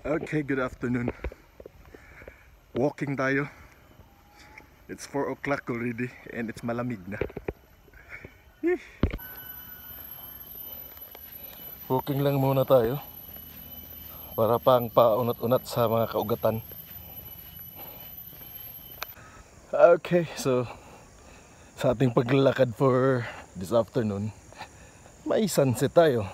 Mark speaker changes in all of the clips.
Speaker 1: Okay, good afternoon. Walking tayo. It's 4 o'clock already and it's malamig na. Walking lang muna tayo para pang paunat-unat sa mga kaugatan. Okay, so sa ating paglalakad for this afternoon, may sunset tayo.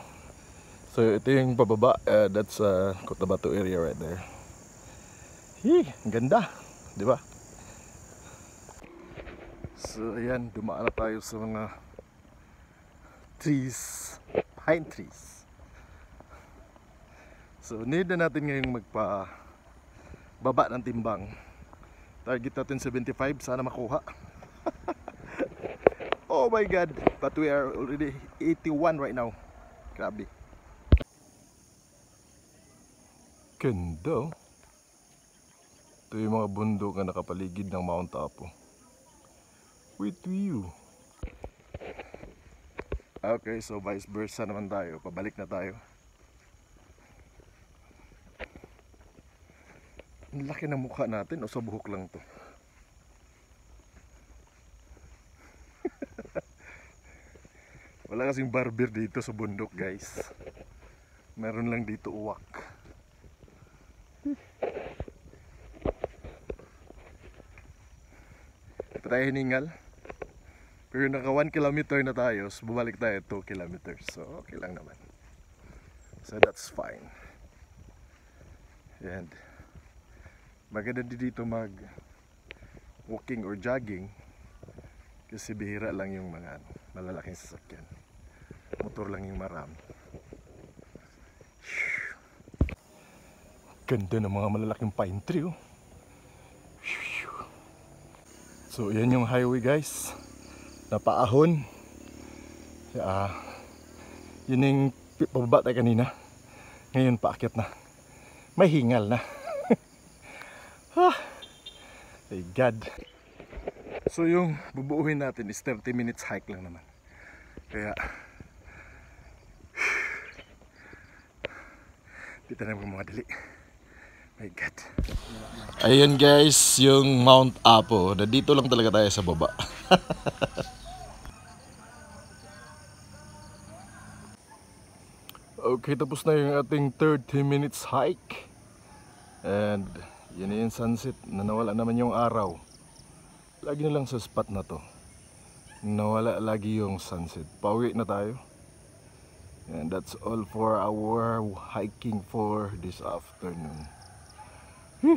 Speaker 1: So ito yung pababa, that's Cotabato area right there. Ang ganda, di ba? So ayan, dumaan na tayo sa mga trees, pine trees. So need na natin ngayong magpa-baba ng timbang. Target natin 75, sana makuha. Oh my god, but we are already 81 right now. Grabe. Ganda. Ito yung mga bundok na nakapaligid ng Mount Apo with view. Okay, so vice versa naman tayo. Pabalik na tayo. Ang laki ng mukha natin o sa buhok lang to? Wala kasing barber dito sa bundok, guys. Meron lang dito uwak. Ito tayo hiningal. Pero naka 1 kilometer na tayo, so bumalik tayo 2 kilometers. So okay lang naman. So that's fine. And maganda dito mag walking or jogging kasi bihira lang yung mga malalaking sasakyan. Motor lang yung marami. Ganda ng mga malalaking pine tree, oh. So yan yung highway, guys. Napaahon. Yun yung pababa tayo kanina. Ngayon paakyat na. May hingal na. My God. So yung bubuuhin natin is 30 minutes hike lang naman. Kaya dito na mamadali. My God. Ayun guys, yung Mount Apo. Dito lang talaga tayo sa baba. Okay, tapos na yung ating 30 minutes hike. And yun yung sunset. Nawala naman yung araw. Lagi na lang sa spot na to. Nawala lagi yung sunset. Pauwi na tayo. And that's all for our hiking for this afternoon. Whew.